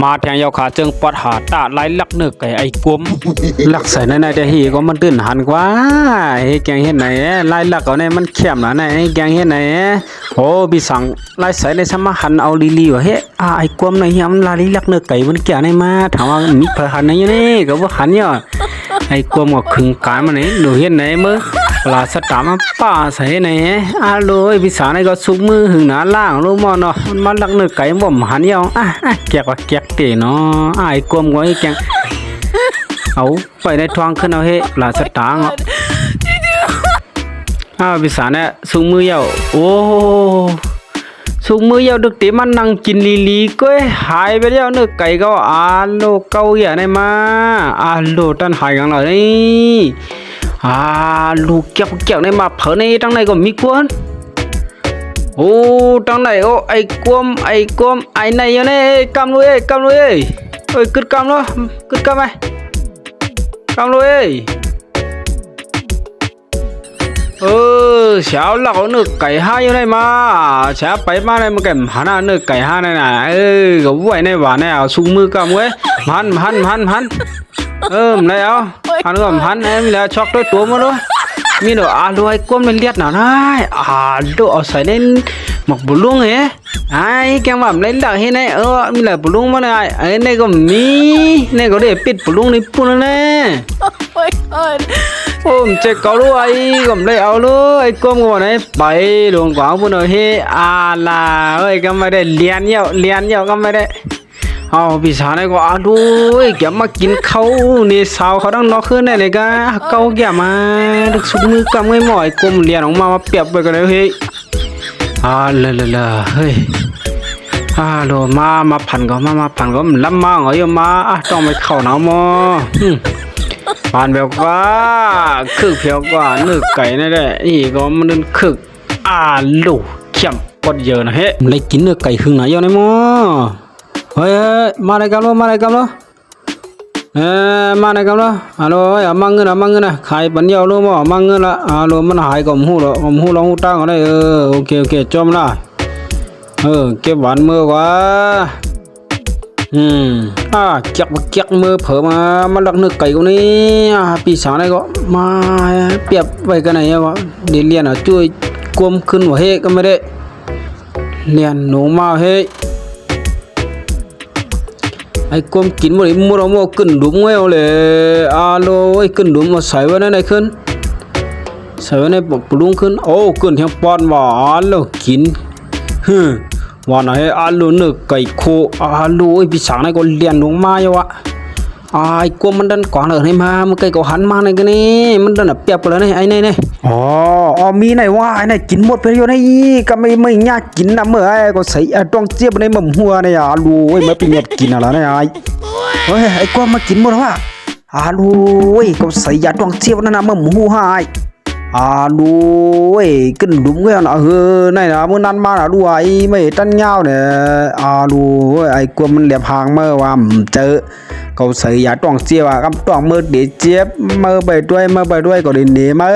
มาแทงยาวขาเจิงปอดหาตาไล่ลักเนื้อไก่ไอ้กลมลักใส่ในแต่ฮีก็มันตื่นหันกว่าเฮ้แกงเฮ็ดไหนไล่ลักเอาในมันเข้มนะในแกงเฮ็ดไหนโอ้บิสังไล่ใส่ในสมหันเอาลีๆว่าเฮ้ไอ้กลมในเฮียมันไล่ลักเนื้อไก่มันแก่ในมาถามว่ามีเผหันในอยู่นี่ก็บ่หันเนี่ยไอ้กลมก็ขึงกายมันนี่ดูเฮ็ดไหนมื้อลาสตามาป้าใส่ไหนโลยบิสังในก็สุกมือหึงหน้าล่างรู้บ่เนาะมันลักเนื้อไก่บ่หันเนี่ยแกกว่าแกกเตเนาะไอ้กลมก็ไอ้แกงเอาไปในท้องขึ้นเอาเฮ้ปลาสตางพิสานเนี่ยสูงมือยาวโอ้สูงมือยาวดึกตีมันนั่งกินลีก็หายไปแล้วเนื้อไก่ก็โลเกาอย่างไรมาโลตันหายกันเลยนี่ลูกเกี่ยวในมาเผอในตั้งในก็มีกวนโอ้ตั้งในโอ้ไอ้กวมไอ้ในยังไงกำเลยเอ้ยกึดกำเนาะกึดกำไหมกำเลยเช้าหลักเนื้อไก่ห้าอยู่ไหนมาเช้าไปมาในมันแก่หันเนื้อไก่ห้าในน่ะก็ไหวในหวานในเอาซุ่มมือกำเว้ยหันในเอาหันก็หันมีแล้วช็อกด้วยตัวมันด้วยมีเดี๋ยวดูไอ้ก้มเป็นเลียดหน่อยนะดูเอาใส่ในหมกบุลุงเหรอแกงแบบเล่นดักให้ในมีอะไรบุลุงมาในในก็มีในก็ได้ปิดบุลุงในปุ่นนั่นแหละโอ้เจ๊เกาด้วยก็ไม่ได้เอาเลยไอ้ก้มก็ไหนไปหลวงกวางปุ่นเฮ้ล่ะก็ไม่ได้เลียนเยอะก็ไม่ได้พี่สาวนี่ก็ดูแกมากินเขานี่สาวเขาต้องนอกขึ้นได้เลยก็เขาแกมาดึกสุดมือกำไม่หมอยกลมเลียนออกมาเปียบไปกันเลยเฮ้ยเลยเฮ้ยโดมาพันก็มาพันก็มันล้ำมาเหรอมาต้องไปเข้าหนาวมอผ่านแบบว่าคึกเพียวกว่าเนื้อไก่นั่นแหละนี่ก็มันนึกคึกลูกเข้มปดเยอะนะเฮ้มันเลยกินเนื้อไก่ครึ่งไหนยังไงมอเฮ้ยมาในกำลังมาในกำลังฮัลโหลมังเงินนะขายปัญญาลูกมั้งมังเงินละฮัลโหลมันหายกับหูแล้วหูลองหูตั้งอะไรโอเคจอมละเก็บหวานมือกว่าเก็บมือเผลอมาลักนึกไก่คนนี้ปีศาจอะไรก็มาเปียบไว้กันไหนวะเรียนช่วยกลมขึ้นหัวเฮก็ไม่ได้เรียนหนูมาเฮไอ้กลมกินบ่ได้มัวเราขึ้นดุมเงี้ยเลยโลไอ้ขึ้นดุมมาใส่ไว้ในขึ้นใส่ไว้ในปลุงขึ้นโอ้ขึ้นเทียงปอนว่าโลกินว่าไหนโลเนื้อไก่โคโลไอ้พี่สางในก็เลี้ยงลงมาอยู่วะไอ้กลมมันดันกวางเลยให้มามันไก่ก็หันมาในกันนี่มันดันเปียกไปแล้วนี่ไอ้นี่มีไหนว่าไอ้นี่กินหมดไปอยู่ในก็ไม่ยากกินนะเมื่อไอ้ก็ใส่ต้องเจี๊ยบในหม่อมหัวเนี่ยลูไอ้ไม่เป็นเม็ดกินอะไรเนี่ยไอ้กวางมากินหมดวะลูก็ใส่ยาต้องเจี๊ยบนั่นนะหม่อมหัวให้ลูขึ้นดุมเงี้ยนะนี่นะมื่อนั้นมาดูไอ้ไม่ตั้งเงาเนี่ยลูไอ้กวางมันเหลียบหางเมื่อว่าเจอเขาใส่ยาต้องเจี๊ยบกับต้องมือเดี๋ยวเจี๊ยบมือไปด้วยก็ดีนี่มือ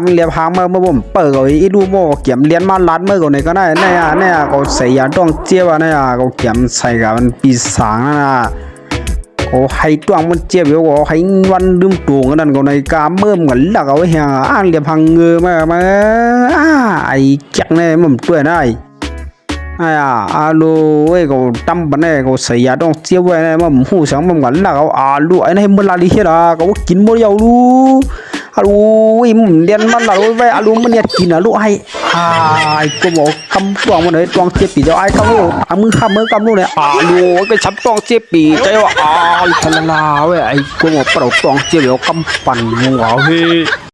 มันเหลียบหางมือผมเปิดก็อีดูโม่เกี่ยมเลี้ยนมาลัดมือก็เนี่ยก็ได้เนี่ยเขาใส่ยาต้องเจี๊ยบเนี่ยเขาเกี่ยมใส่กับมันปีศาจนะก็ให้ตัวมันเจี๊ยบอยู่ก็ให้วันลืมตัวกันนั่นก็ในกาเมื่อเหมือนหลักเอาไว้เหี้ยเหลียบหางเงือมาไอ้จักเนี่ยมันตัวได้ลูก็ตั้มบันเนี่ยก็ใส่ยาต้องเจี๊ยบไว้เนี่ยมันหูสังมันกันหลักเอาลูไอ้นี่มันลาลิเฮียละก็กินหมดยาวลูมันเรียนมันละลูไว้ลูมันเนี่ยกินลูไอ้ก็บอกคำตัวมันเลยต้องเจี๊ยบปีเดียวไอ้เขามือกำลูเนี่ยลูก็ชับต้องเจี๊ยบปีใจว่าทะลาเว้ยไอ้ก็บอกเปล่าต้องเจี๊ยบเดี๋ยวกำปั่นหัวเฮ้